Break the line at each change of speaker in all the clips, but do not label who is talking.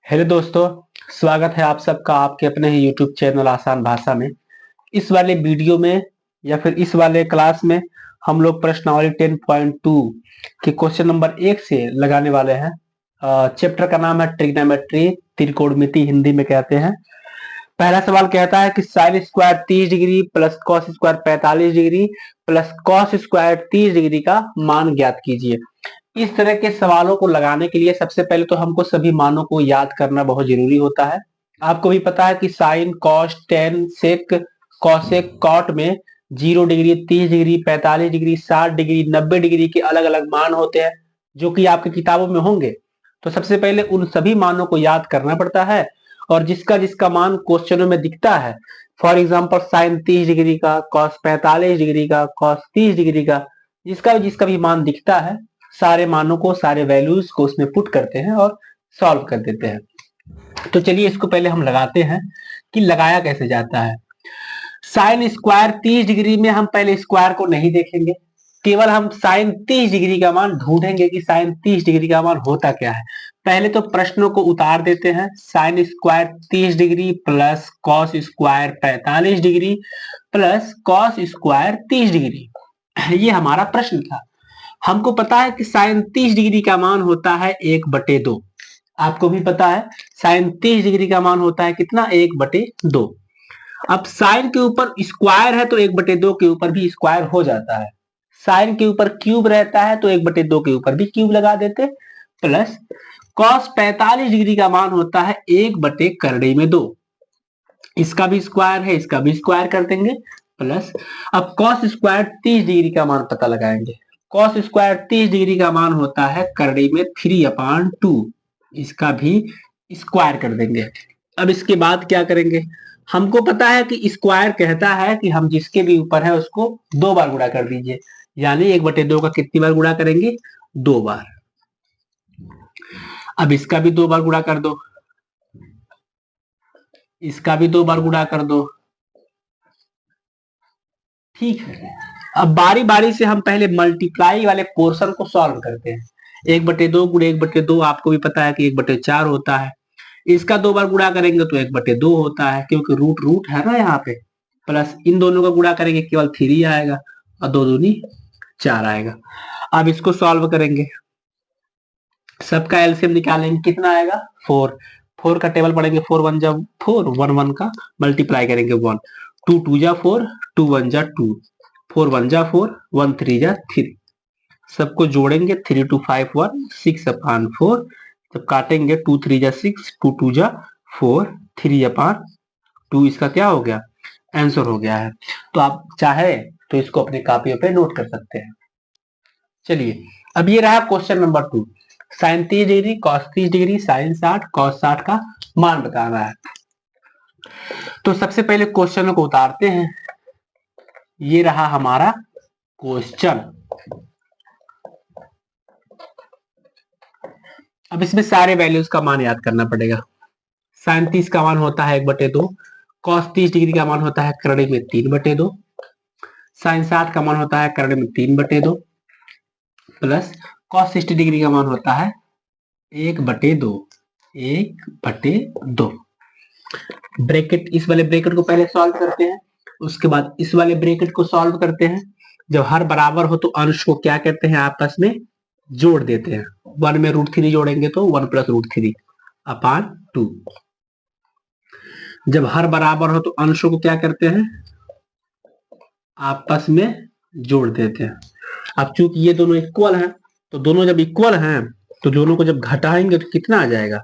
Hello दोस्तों, स्वागत है आप सबका आपके अपने ही यूट्यूब चैनल आसान भाषा में। इस वाले वीडियो में या फिर इस वाले क्लास में हम लोग प्रश्नावली 10.2 के क्वेश्चन नंबर 1 से लगाने वाले हैं। चैप्टर का नाम है ट्रिग्नोमेट्री, त्रिकोणमिति हिंदी में कहते हैं। पहला सवाल कहता है कि sine square 30 degree plus cos square 45 degree plus cos square 30 degree का मान ज्ञात कीजिए। इस तरह के सवालों को लगाने के लिए सबसे पहले तो हमको सभी मानों को याद करना बहुत जरूरी होता है। आपको भी पता है कि sine cos tan sec cosec cot में 0 degree 30 degree 45 degree 60 degree 90 degree के अलग अलग मान होते हैं जो कि आपकी किताबों में होंगे। तो सबसे पहले उन सभी मानों को याद करना पड़ता है और जिसका जिसका मान क्वेश्चनों में दिखता है, फॉर एग्जाम्पल साइन 30 डिग्री का, कॉस 45 डिग्री का, कॉस 30 डिग्री का, जिसका भी मान दिखता है सारे मानों को, सारे वैल्यूज को उसमें पुट करते हैं और सॉल्व कर देते हैं। तो चलिए इसको पहले हम लगाते हैं कि लगाया कैसे जाता है। साइन स्क्वायर 30 डिग्री में हम पहले स्क्वायर को नहीं देखेंगे, केवल हम साइन 30 डिग्री का मान ढूंढेंगे कि साइन 30 डिग्री का मान होता क्या है। पहले तो प्रश्नों को उतार देते हैं। Sine square 30 degree plus cos square 45 degree plus cos square 30 degree, ये हमारा प्रश्न था। हमको पता है कि साइन 30 डिग्री का मान होता है 1/2। आपको भी पता है साइन 30 डिग्री का मान होता है कितना, 1/2। अब साइन के ऊपर स्क्वायर है तो 1/2 के ऊपर भी स्क्वायर हो जाता है। साइन के ऊपर क्यूब रहता है तो 1/2 के ऊपर भी क्यूब लगा देते। प्लस कॉस 45 डिग्री का मान होता है 1/2। इसका भी स्क्वायर है, इसका भी स्क्वायर कर देंगे। प्लस अब कॉस स्क्वायर 30 डिग्री का मान पता लगाएंगे। कॉस स्क्वायर 30 डिग्री का मान होता है करड़ी में 3/2। इसका भी स्क्वायर कर देंगे। अब इसके बाद क्या करेंगे, हमको पता है कि स्क्वायर कहता है कि हम जिसके भी ऊपर है उसको 2 बार गुणा कर दीजिए, यानी 1/2 का कितनी बार गुणा करेंगे, 2 बार। अब इसका भी 2 बार गुणा कर दो, इसका भी 2 बार गुणा कर दो। ठीक है, अब बारी बारी से हम पहले मल्टीप्लाई वाले पोर्शन को सॉल्व करते हैं। 1/2 गुणे 1/2 आपको भी पता है कि 1/4 होता है। इसका 2 बार गुणा करेंगे तो 1/2 होता है, क्योंकि रूट रूट है ना यहाँ पे। प्लस इन दोनों का गुणा करेंगे केवल 3 आएगा और 2 दूनी 4 आएगा। अब इसको सॉल्व करेंगे, सबका एलसीएम निकालेंगे, कितना आएगा 4। 4 का टेबल पढ़ेंगे, 4 1 जा 4, 1 1 का मल्टीप्लाई करेंगे 1, 2 2 जा 4, 2 1 जा 2, 4 1 जा 4, 1 3 जा 3। सबको जोड़ेंगे, 3 2 5 1 6/4। जब काटेंगे 2 3 जा 6, 2 2 जा 4, 3/2। इसका क्या हो गया, आंसर हो गया है। तो आप चाहे तो इसको अपनी कॉपियों पे नोट कर सकते हैं। चलिए अब ये रहा question number 2। Sine 30 degree cos 30 degree sine 60 cos 60 का मान बताना है। तो सबसे पहले क्वेश्चन को उतारते हैं। ये रहा हमारा क्वेश्चन। अब इसमें सारे वैल्यूज का मान याद करना पड़ेगा। साइन 30 का मान होता है 1/2। कॉस 30 डिग्री का मान होता है करड़े में 3/2। साइन 60 का मान होता है करड़े में 3/2। प्लस कॉस 60 डिग्री का मान होता है 1/2। 1/2 ब्रैकेट, इस वाले ब्रैकेट को पहले सॉल्व करते हैं, उसके बाद इस वाले ब्रैकेट को सॉल्व करते हैं। जब हर बराबर हो तो अंश को क्या कहते हैं, आपस में जोड़ देते हैं। 1 में √3 जोड़ेंगे तो 1 + √3/2। जब हर बराबर हो तो अंशों को क्या करते हैं, आपस में जोड़ देते हैं। अब चूंकि ये दोनों इक्वल हैं, तो दोनों जब इक्वल हैं तो दोनों को जब घटाएंगे तो कितना आ जाएगा,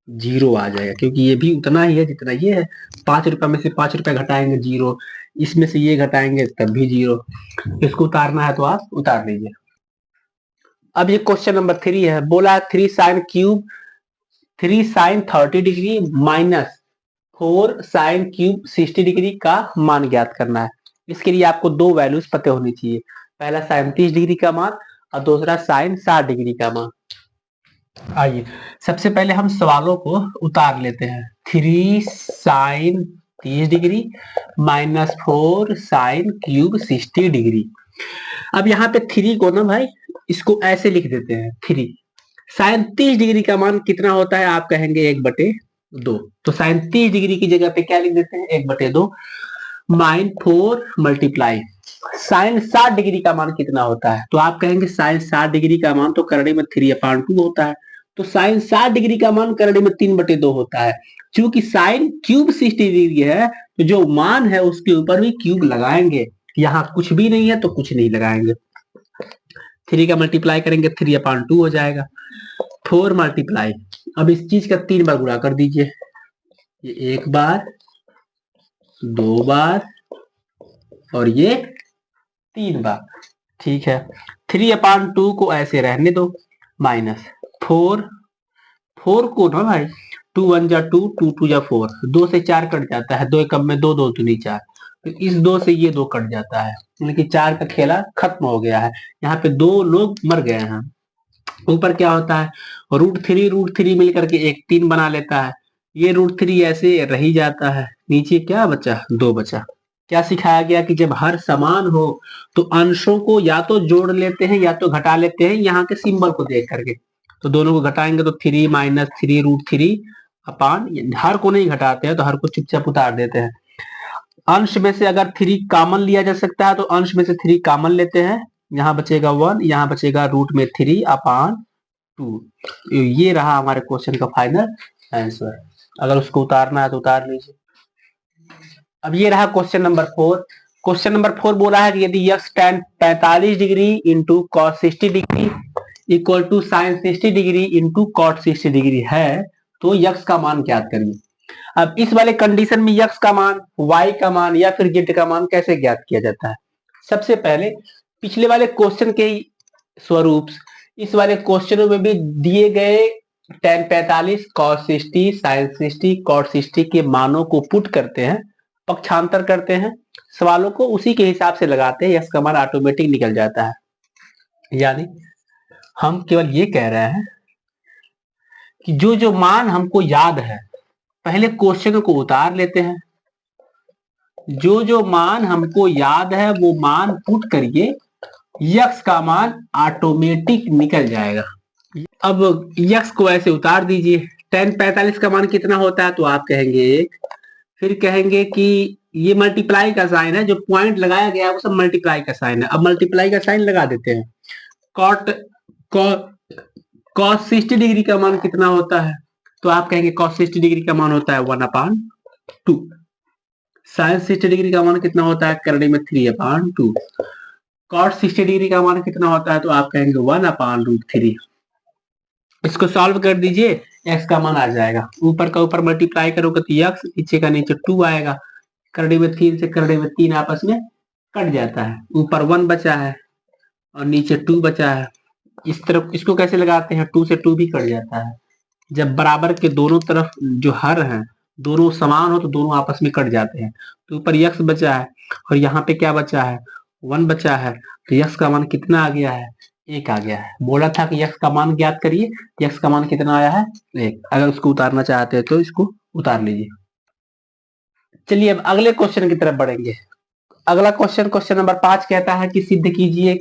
0 आ जाएगा, क्योंकि ये भी उतना ही है जितना ये है। 5 रुपए में से 5 रुपए घटाएंगे 0, इसमें से ये घटाएंगे तब भी 0। इसको उतारना है तो आप उतार लीजिए। अब ये क्वेश्चन नंबर 3 है, बोला 3 sine cube 3 sine 30 degree minus 4 sine cube 60 degree का मान ज्ञात करना है। इसके लिए आपको 2 वैल्यूज पते होनी चाहिए, पहला साइन 30 डिग्री का मान और दूसरा साइन 60 डिग्री का मान। आइए सबसे पहले हम सवालों को उतार लेते हैं। 3 sine 30 degree minus 4 sine cube 60 degree. अब यहाँ पे 3 को ना भाई, इसको ऐसे लिख देते हैं 3। साइन 30 डिग्री का मान कितना होता है? आप कहेंगे 1/2। तो साइन 30 डिग्री की जगह पे क्या लिख देते हैं? 1/2 माइन 4 मल्टीप्लाई साइन 60 डिग्री का मान कितना होता है? तो आप कहेंगे साइन 60 डिग्री का मान तो करड़े में 3/2 होता है। तो साइन 60 डिग्री का मान करड़े में 3/2 होता है। क्योंकि साइन क्यूब 60 डिग्री है तो जो मान है उसके ऊपर भी क्यूब लगाएंगे। यहाँ कुछ भी नहीं है तो कुछ नहीं लगाएंगे। 3 का मल्टीप्लाई करेंगे 3/2 हो जाएगा। 4 मल्टीप्लाई, अब इस चीज का 3 बार गुणा कर दीजिए। ये 1 बार, 2 बार और ये 3 बार। ठीक है, 3/2 को ऐसे रहने दो, माइनस 4 को ना भाई 2 1 जा 2, 2 2 जा 4, 2 से 4 कट जाता है, 2 एकम में 2, 2 दूनी 4, तो इस 2 से ये 2 कट जाता है, यानी कि 4 का खेला खत्म हो गया है। यहाँ पे 2 लोग मर गए हैं। ऊपर क्या होता है? √3 मिलकर के एक 3 बना लेता है। ये √3 ऐसे रह ही जाता है। नीचे क्या बचा? 2 बचा। क्या सिखाया गया कि जब हर समान हो तो अंशों को या तो जोड़ लेते हैं या तो घटा लेते हैं, यहाँ के सिंबल को देख करके। तो दोनों को घटाएंगे तो 3 माइनस 3 √3 अपान, हर को नहीं घटाते हैं तो हर को चुपचाप उतार देते हैं। अंश में से अगर 3 कॉमन लिया जा सकता है तो अंश में से 3 कॉमन लेते हैं। यहाँ बचेगा 1, यहाँ बचेगा √3/2। ये रहा हमारे क्वेश्चन का फाइनल आंसर। अगर उसको उतारना है तो उतार लीजिए। अब ये रहा क्वेश्चन नंबर 4। क्वेश्चन नंबर 4 बोला है कि यदि x tan 45 degree into cos 60 degree equal to sine 60 degree into cot 60 degree है तो यक्स का मान ज्ञात करिए। अब इस वाले कंडीशन में यक्स का मान, वाई का मान या फिर जेड का मान कैसे ज्ञात किया जाता है? सबसे पहले पिछले वाले क्वेश्चन के स्वरूप इस वाले क्वेश्चनों में भी दिए गए tan 45 cos 60 sin 60 cot 60 के मानों को पुट करते हैं, पक्षांतर करते हैं, सवालों को उसी के हिसाब से लगाते हैं, यक्स का मान ऑटोमेटिक निकल जाता है। यानी हम केवल ये कह रहे हैं कि जो जो मान हमको याद है पहले क्वेश्चन को उतार लेते हैं, जो जो मान हमको याद है वो मान पुट करिए, यक्स का मान ऑटोमेटिक निकल जाएगा। अब यक्स को ऐसे उतार दीजिए। tan 45 का मान कितना होता है? तो आप कहेंगे 1, फिर कहेंगे कि ये मल्टीप्लाई का साइन है, जो पॉइंट लगाया गया है वो सब मल्टीप्लाई का साइन है। अब मल्टीप्लाई का साइन लगा देते हैं। कॉट cos 60 डिग्री का मान कितना होता है? तो आप कहेंगे cos 60 डिग्री का मान होता है 1/2। साइन 60 डिग्री का मान कितना होता है? करने में 3/2। cot 60 डिग्री का मान कितना होता है? तो आप कहेंगे 1/√3। इसको सॉल्व कर दीजिए, x का मान आ जाएगा। ऊपर का ऊपर मल्टीप्लाई करोगे तो x, नीचे का नीचे 2 आएगा। करड़े में 3 से करड़े में 3 आपस में कट जाता है। ऊपर 1 बचा है और नीचे 2 बचा है। इस तरफ इसको कैसे लगाते हैं? 2 से 2 भी कट जाता है। जब बराबर के दोनों तरफ जो हर हैं दोनों समान हो तो दोनों आपस में कट जाते हैं। तो ऊपर x बचा है और यहाँ पे क्या बचा है? 1 बचा है। तो x का मान कितना आ गया है? 1 आ गया है। बोला था कि x का मान ज्ञात करिए, x का मान कितना आया है? 1। अगर उसको उतारना चाहते हैं तो इसको उतार लीजिए। चलिए अब अगले क्वेश्चन की तरफ बढ़ेंगे। अगला क्वेश्चन, क्वेश्चन नंबर 5 कहता है कि सिद्ध कीजिए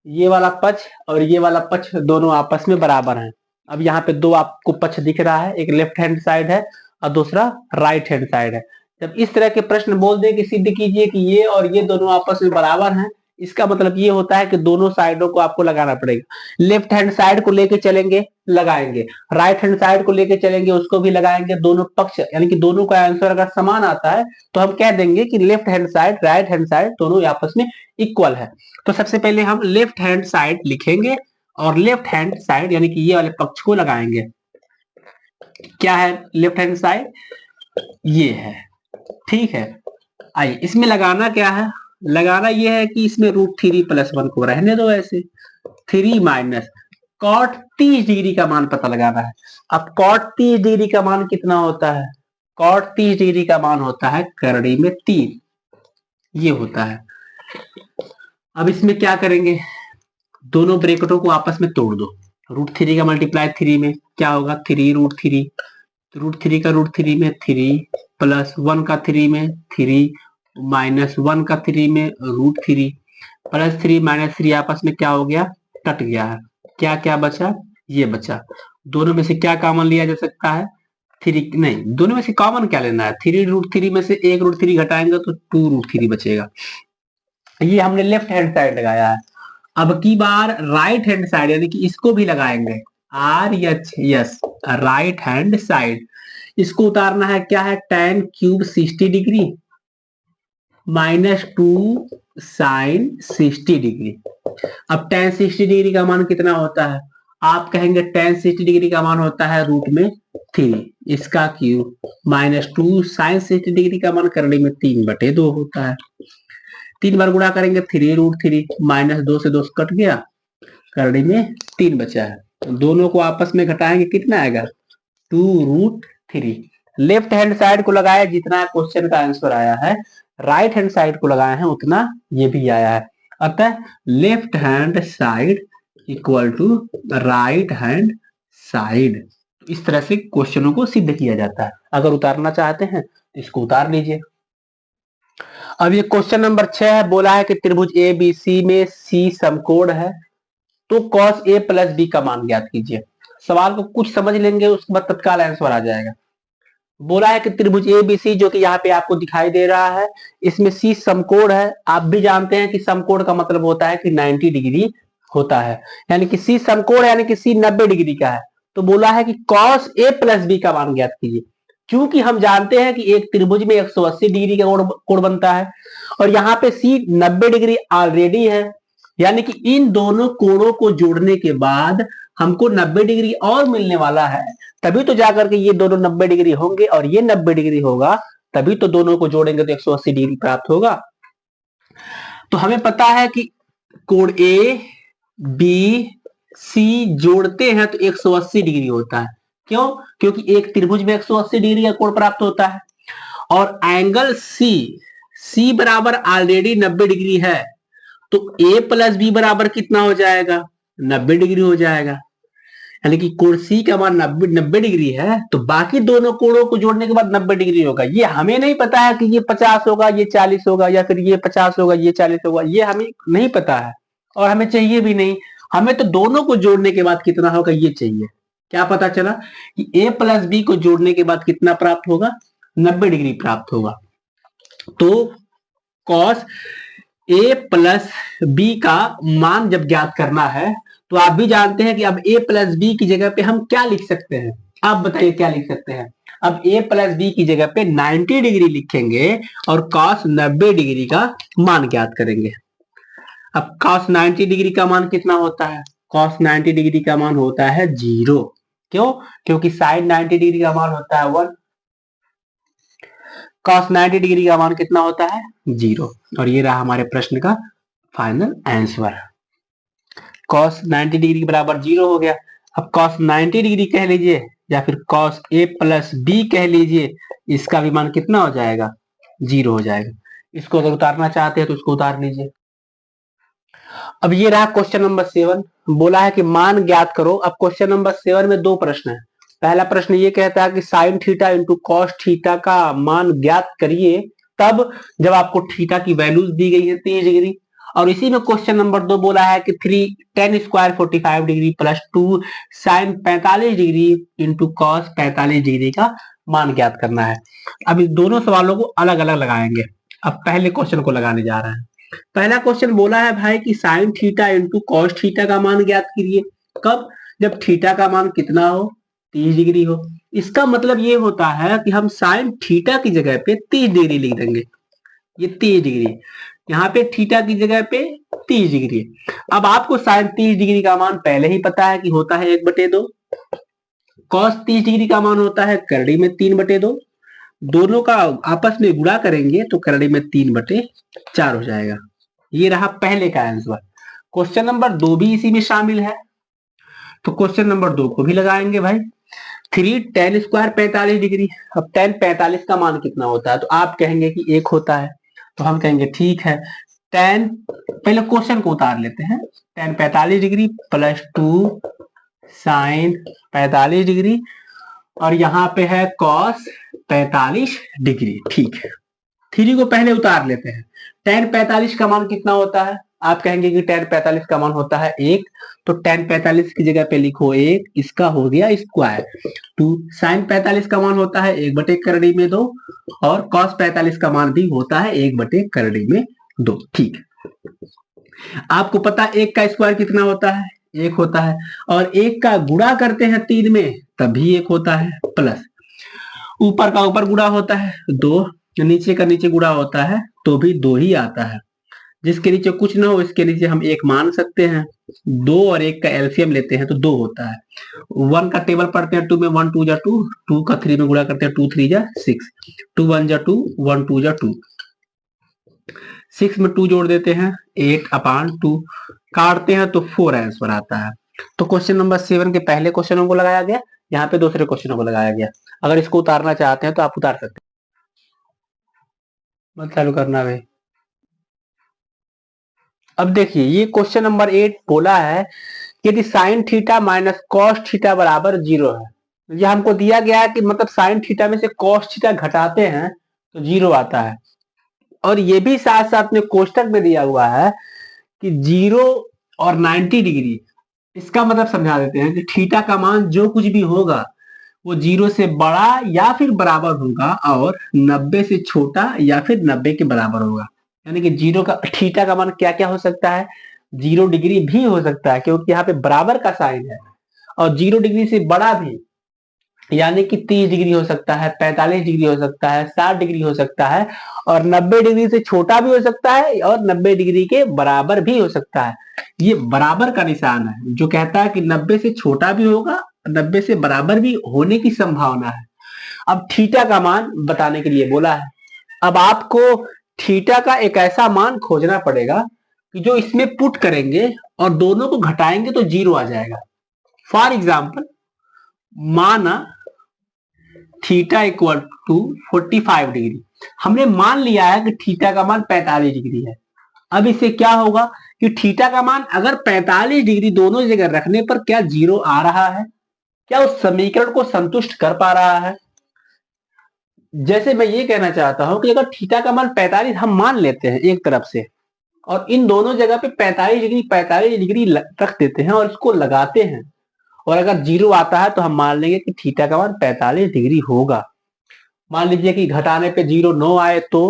ये वाला पक्ष और ये वाला पक्ष दोनों आपस में बराबर हैं। अब यहाँ पे 2 आपको पक्ष दिख रहा है, एक लेफ्ट हैंड साइड है और दूसरा राइट हैंड साइड है। जब इस तरह के प्रश्न बोल दे कि सिद्ध कीजिए कि ये और ये दोनों आपस में बराबर हैं, इसका मतलब ये होता है कि दोनों साइडों को आपको लगाना पड़ेगा। लेफ्ट हैंड साइड को लेके चलेंगे, लगाएंगे, राइट हैंड साइड को लेके चलेंगे, उसको भी लगाएंगे। दोनों पक्ष यानी कि दोनों का आंसर अगर समान आता है तो हम कह देंगे कि left hand side right hand side दोनों आपस में इक्वल है। तो सबसे पहले हम लेफ्ट हैंड साइड लिखेंगे और लेफ्ट हैंड साइड यानी कि ये वाले पक्ष को लगाएंगे। क्या है लेफ्ट हैंड साइड? ये है। ठीक है, आइए इसमें लगाना क्या है? लगाना ये है कि इसमें √3 + 1 को रहने दो ऐसे। 3 माइनस cot 30 डिग्री का मान पता लगाना है। अब cot 30 डिग्री का मान कितना होता है? cot 30 डिग्री का मान होता है करड़ी में 3, ये होता है। अब इसमें क्या करेंगे? दोनों ब्रैकेटों को आपस में तोड़ दो। √3 का मल्टीप्लाई 3 में क्या होगा? 3 √3, √3 का √3 में 3 प्लस 1 का 3 में 3 माइनस 1 का 3 में √3 प्लस 3 माइनस 3 आपस में क्या हो गया? कट गया है। क्या क्या बचा? ये बचा। दोनों में से क्या कॉमन लिया जा सकता है? थ्री नहीं, दोनों में से कॉमन क्या लेना है? 3√3 में से 1√3 घटाएंगे तो 2√3 बचेगा। ये हमने लेफ्ट हैंड साइड लगाया है। अब की बार राइट हैंड साइड यानी कि इसको भी लगाएंगे। RHS राइट हैंड साइड, इसको उतारना है। क्या है? tan cube 60 degree -2 sin 60 degree. अब tan 60 डिग्री का मान कितना होता है? आप कहेंगे tan 60 डिग्री का मान होता है √3 इसका क्यूब -2 sin 60 डिग्री का मान करने में 3/2 होता है। 3 बार गुणा करेंगे 3√3 -2 से 2 कट गया, करड़ी में 3 बचा है। दोनों को आपस में घटाएंगे, कितना आएगा? 2√3। लेफ्ट हैंड साइड को लगाया जितना क्वेश्चन का आंसर आया है, राइट हैंड साइड को लगाए हैं उतना ये भी आया है। अतः left hand side equal to right hand side. इस तरह से क्वेश्चनों को सिद्ध किया जाता है। अगर उतारना चाहते हैं तो इसको उतार लीजिए। अब ये क्वेश्चन नंबर 6 है। बोला है कि त्रिभुज ABC में C समकोण है, तो cos A + B का मान ज्ञात कीजिए। सवाल को कुछ समझ लेंगे, उसके बाद तत्काल आंसर आ जाएगा। बोला है कि त्रिभुज ABC जो कि यहाँ पे आपको दिखाई दे रहा है, इसमें C समकोण है। आप भी जानते हैं कि समकोण का मतलब होता है कि 90 डिग्री होता है, यानी कि C समकोण यानी कि C 90 डिग्री का है। तो बोला है कि cos A + B का मान ज्ञात कीजिए। क्योंकि हम जानते हैं कि एक त्रिभुज में 180 डिग्री का कोण बनता है और यहाँ पे C 90 डिग्री ऑलरेडी है, यानी कि इन दोनों कोणों को जोड़ने के बाद हमको 90 डिग्री और मिलने वाला है। तभी तो जाकर के ये दोनों 90 डिग्री होंगे और ये 90 डिग्री होगा, तभी तो दोनों को जोड़ेंगे तो 180 डिग्री प्राप्त होगा। तो हमें पता है कि कोण A B C जोड़ते हैं तो 180 डिग्री होता है। क्यों? क्योंकि एक त्रिभुज में 180 डिग्री का कोण प्राप्त होता है और एंगल C बराबर ऑलरेडी 90 डिग्री है, तो A + B बराबर कितना हो जाएगा? 90 डिग्री हो जाएगा। यानी कि कोण C का मान 90 डिग्री है, तो बाकी दोनों कोणों को जोड़ने के बाद 90 डिग्री होगा। ये हमें नहीं पता है कि ये 50 होगा, ये 40 होगा, या फिर ये 50 होगा, ये 40 होगा। ये हमें नहीं पता है और हमें चाहिए भी नहीं। हमें तो दोनों को जोड़ने के बाद कितना होगा ये चाहिए। क्या पता चला कि A + B को जोड़ने के बाद कितना प्राप्त होगा? 90 डिग्री प्राप्त होगा। तो cos A + B का मान जब ज्ञात करना है, तो आप भी जानते हैं कि अब A + B की जगह पे हम क्या लिख सकते हैं? आप बताइए क्या लिख सकते हैं? अब A + B की जगह पे 90 डिग्री लिखेंगे और cos 90 डिग्री का मान ज्ञात करेंगे। अब cos 90 डिग्री का मान कितना होता है? cos 90 डिग्री का मान होता है 0। क्यों? क्योंकि sin 90 डिग्री का मान होता है 1। cos 90 डिग्री का मान कितना होता है? 0। और ये रहा हमारे प्रश्न का फाइनल आंसर। cos 90 डिग्री बराबर 0 हो गया। अब cos 90 डिग्री कह लीजिए या फिर cos A + B कह लीजिए, इसका भी मान कितना हो जाएगा? 0 हो जाएगा। इसको अगर उतारना चाहते हैं तो इसको उतार लीजिए। अब ये रहा क्वेश्चन नंबर 7। बोला है कि मान ज्ञात करो। अब क्वेश्चन नंबर 7 में दो प्रश्न है। पहला प्रश्न ये कहता है कि sin theta into cos theta का मान ज्ञात करिए तब जब आपको थीटा की वैल्यूज दी गई है 30 डिग्री। और इसी में क्वेश्चन नंबर 2 बोला है कि 3 tan² 45 degree plus 2 sin 45 degree into cos 45 degree का मान ज्ञात करना है। अब इस दोनों सवालों को अलग अलग लगाएंगे। अब पहले क्वेश्चन को लगाने जा रहे हैं। पहला क्वेश्चन बोला है भाई कि sin theta into cos theta का मान ज्ञात कीजिए। कब? जब थीटा का मान कितना हो? 30 डिग्री हो। इसका मतलब ये होता है कि हम sin थीटा की जगह पे 30 डिग्री लिख देंगे। ये 30 डिग्री, यहाँ पे थीटा की जगह पे 30 डिग्री। अब आपको sin 30 डिग्री का मान पहले ही पता है कि होता है 1/2। cos 30 डिग्री का मान होता है करड़ी में 3/2। दोनों का आपस में गुणा करेंगे तो करड़ी में 3/4 हो जाएगा। ये रहा पहले का आंसर। क्वेश्चन नंबर 2 भी इसी में शामिल है, तो क्वेश्चन नंबर 2 को भी लगाएंगे भाई। 3 tan² 45 डिग्री। अब tan 45 का मान कितना होता है? तो आप कहेंगे कि 1 होता है, तो हम कहेंगे ठीक है। tan, पहले क्वेश्चन को उतार लेते हैं। tan 45 degree plus 2 sin 45 degree और यहाँ पे है cos 45 डिग्री। ठीक है, 3 को पहले उतार लेते हैं। tan 45 का मान कितना होता है? आप कहेंगे कि tan 45 का मान होता है 1, तो tan 45 की जगह पे लिखो 1, इसका हो गया स्क्वायर। 2 sin 45 का मान होता है 1/2 और cos 45 का मान भी होता है 1/2। ठीक, आपको पता है 1 का स्क्वायर कितना होता है, 1 होता है, और 1 का गुणा करते हैं 3 में तभी 1 होता है, प्लस ऊपर का ऊपर गुणा होता है 2, नीचे का नीचे गुणा होता है तो भी 2 ही आता है। जिसके नीचे कुछ ना हो इसके नीचे हम 1 मान सकते हैं। 2 और 1 का एलसीएम लेते हैं तो 2 होता है। 1 का टेबल पढ़ते हैं 2 में, 1 2 जा 2, 2 का 3 में गुणा करते हैं 2 3 जा 6, 2 1 जा 2, 1 2 जा 2, 6 में 2 जोड़ देते हैं 8/2, काटते हैं तो 4 आंसर आता है। तो क्वेश्चन नंबर 7 के पहले क्वेश्चनों को लगाया गया, यहाँ पे दूसरे क्वेश्चनों को लगाया गया। अगर इसको उतारना चाहते हैं तो आप उतार सकते हैं। मत चालू करना भाई। अब देखिए ये क्वेश्चन नंबर 8 बोला है कि यदि sine theta minus cos theta बराबर 0 है। यह हमको दिया गया है कि मतलब साइन थीटा में से कॉस थीटा घटाते हैं तो 0 आता है, और ये भी साथ साथ में कोष्टक में दिया हुआ है कि 0 और 90 डिग्री। इसका मतलब समझा देते हैं कि थीटा का मान जो कुछ भी होगा वो 0 से बड़ा या फिर बराबर होगा और 90 से छोटा या फिर 90 के बराबर होगा। यानी कि 0 का थीटा का मान क्या क्या हो सकता है, 0 डिग्री भी हो सकता है क्योंकि यहाँ पे बराबर का साइन है, और 0 डिग्री से बड़ा भी यानी कि 30 डिग्री हो सकता है, 45 डिग्री हो सकता है, 60 डिग्री हो सकता है, और 90 डिग्री से छोटा भी हो सकता है और 90 डिग्री के बराबर भी हो सकता है। ये बराबर का निशान है जो कहता है कि 90 से छोटा भी होगा, 90 से बराबर भी होने की संभावना है। अब थीटा का मान बताने के लिए बोला है। अब आपको थीटा का एक ऐसा मान खोजना पड़ेगा कि जो इसमें पुट करेंगे और दोनों को घटाएंगे तो 0 आ जाएगा। फॉर एग्जाम्पल माना थीटा इक्वल टू 45 डिग्री, हमने मान लिया है कि थीटा का मान 45 डिग्री है। अब इससे क्या होगा कि थीटा का मान अगर 45 डिग्री दोनों जगह रखने पर क्या 0 आ रहा है, क्या उस समीकरण को संतुष्ट कर पा रहा है। जैसे मैं ये कहना चाहता हूं कि अगर थीटा का मान 45 हम मान लेते हैं एक तरफ से, और इन दोनों जगह पे 45 डिग्री रख देते हैं और इसको लगाते हैं, और अगर 0 आता है तो हम मान लेंगे कि थीटा का मान 45 डिग्री होगा। मान लीजिए कि घटाने पे 0 9 आए तो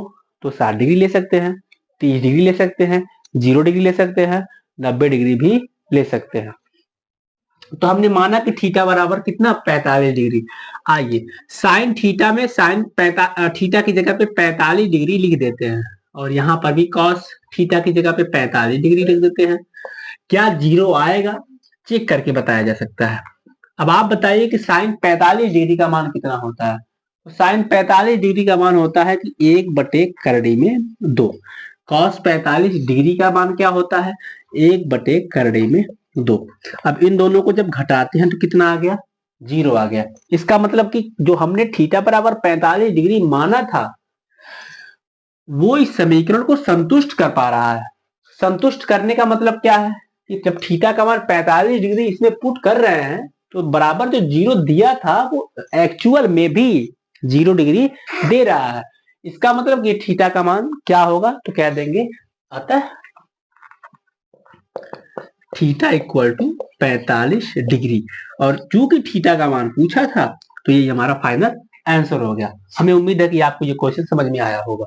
60 डिग्री ले सकते हैं, 30 डिग्री ले सकते हैं, 0 डिग्री ले सकते हैं, 90 डिग्री भी ले सकते हैं। तो हमने माना कि थीटा बराबर कितना 45 डिग्री। आइए साइन थीटा में साइन थीटा की जगह पे 45 डिग्री लिख देते हैं, और यहाँ पर भी कॉस थीटा की जगह पे 45 डिग्री लिख देते हैं। क्या 0 आएगा, चेक करके बताया जा सकता है। अब आप बताइए कि साइन 45 डिग्री का मान कितना होता है। तो साइन 45 डिग्री का मान होता है कि 1/2। कॉस 45 डिग्री का मान क्या होता है, 1/2। अब इन दोनों को जब घटाते हैं तो कितना आ गया, 0 आ गया। इसका मतलब कि जो हमने थीटा बराबर 45 डिग्री माना था वो इस समीकरण को संतुष्ट कर पा रहा है। संतुष्ट करने का मतलब क्या है कि जब थीटा का मान 45 डिग्री इसमें पुट कर रहे हैं तो बराबर जो 0 दिया था वो एक्चुअल में भी 0 डिग्री दे रहा है। इसका मतलब कि थीटा का मान क्या होगा, तो कह देंगे अतः थीटा इक्वल टू 45 डिग्री। और चूंकि थीटा का मान पूछा था तो ये हमारा फाइनल आंसर हो गया। हमें उम्मीद है कि आपको ये क्वेश्चन समझ में आया होगा।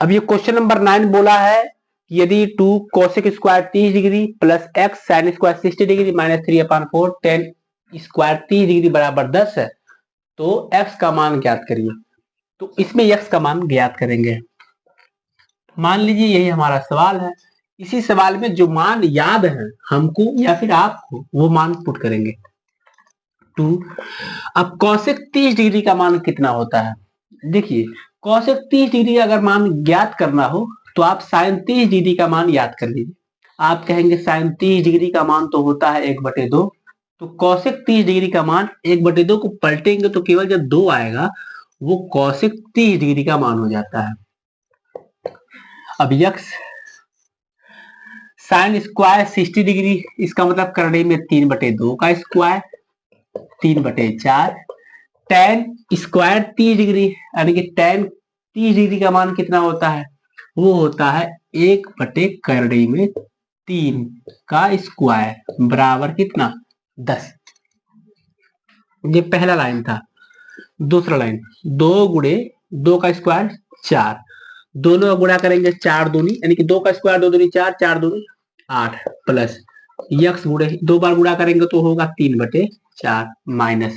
अब ये क्वेश्चन नंबर 9 बोला है कि यदि 2 cosec square 30 degree plus x sine square 60 degree minus 3/4 ten square 30 degree बराबर 10 है तो x का मान ज्ञात करिए। तो इसमें x का मान ज्ञात करेंगे। मान लीजिए यही हमारा सवाल है। इसी सवाल में जो मान याद है हमको या फिर आपको वो मान पुट करेंगे 2। अब कॉसेक 30 डिग्री का मान कितना होता है, देखिए कॉसेक 30 डिग्री अगर मान ज्ञात करना हो तो आप साइन 30 डिग्री का मान याद कर लीजिए। आप कहेंगे साइन 30 डिग्री का मान तो होता है 1/2, तो कॉसेक 30 डिग्री का मान 1/2 को पलटेंगे तो केवल जब 2 आएगा वो कॉसेक 30 डिग्री का मान हो जाता है। अब यक्स साइन स्क्वायर 60 डिग्री, इसका मतलब करने में 3/2 का स्क्वायर 3/4 टेन स्क्वायर 30 डिग्री, यानी कि टेन 30 डिग्री का मान कितना होता है वो होता है 1/√3 में 3 का स्क्वायर बराबर कितना 10। ये पहला लाइन था। दूसरा लाइन 2 गुणे 2 का स्क्वायर 4, दोनों का गुणा करेंगे 4 दूनी यानी कि 2 का स्क्वायर 2 दूनी 4, 4 दूनी 8 प्लस यक्स गुणे 2 बार गुणा करेंगे तो होगा 3/4 माइनस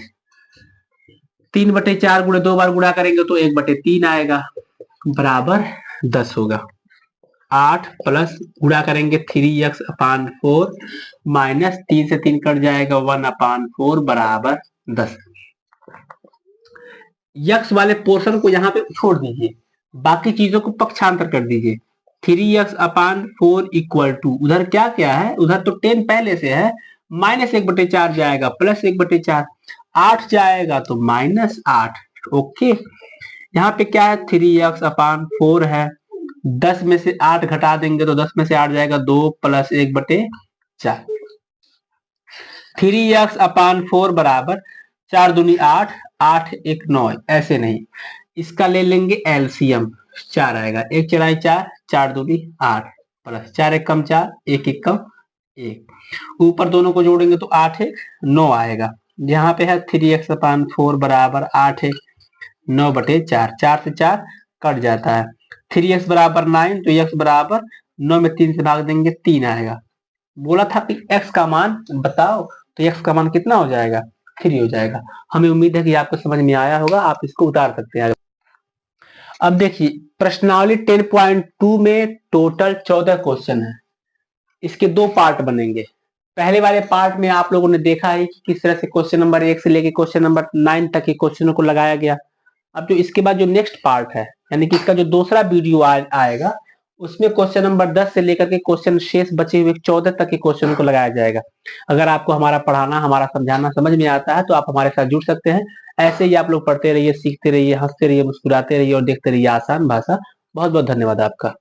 3/4 गुणे 2 बार गुणा करेंगे तो 1/3 आएगा बराबर 10 होगा। 8 प्लस गुणा करेंगे 3x/4 माइनस 3 से 3 कट जाएगा 1/4 बराबर 10। यक्स वाले पोर्शन को यहाँ पे छोड़ दीजिए, बाकी चीजों को पक्षांतर कर दीजिए। 3x/4 इक्वल टू उधर क्या क्या है, उधर तो 10 पहले से है, माइनस 1/4 जाएगा प्लस 1/4, 8 जाएगा तो -8। ओके, यहाँ पे क्या है 3x/4 है, 10 में से 8 घटा देंगे तो 10 में से 8 जाएगा 2 प्लस 1/4। 3x/4 बराबर 4 दूनी 8, 8 1 9, ऐसे नहीं, इसका ले लेंगे एलसीएम, 4 आएगा, 1 4 4, 4 दूनी 8 प्लस 4 1 कम 4, 1 1 कम 1, ऊपर दोनों को जोड़ेंगे तो 8 1 9 आएगा। यहाँ पे है 3x/4 बराबर 8 1 9/4, 4 से 4 कट जाता है, 3x बराबर 9 तो x बराबर 9 में 3 से भाग देंगे 3 आएगा। बोला था कि x का मान बताओ, तो x का मान कितना हो जाएगा 3 हो जाएगा। हमें उम्मीद है कि आपको समझ में आया होगा, आप इसको उतार सकते हैं। अब देखिए प्रश्नावली 10.2 में टोटल 14 क्वेश्चन है, इसके 2 पार्ट बनेंगे। पहले वाले पार्ट में आप लोगों ने देखा है कि किस तरह से क्वेश्चन नंबर 1 से लेकर क्वेश्चन नंबर 9 तक के क्वेश्चनों को लगाया गया। अब जो इसके बाद जो नेक्स्ट पार्ट है, यानी कि इसका जो दूसरा वीडियो आएगा, उसमें क्वेश्चन नंबर 10 से लेकर के क्वेश्चन शेष बचे हुए 14 तक के क्वेश्चन को लगाया जाएगा। अगर आपको हमारा पढ़ाना, हमारा समझाना समझ में आता है तो आप हमारे साथ जुड़ सकते हैं। ऐसे ही आप लोग पढ़ते रहिए, सीखते रहिए, हंसते रहिए, मुस्कुराते रहिए और देखते रहिए आसान भाषा। बहुत बहुत धन्यवाद आपका।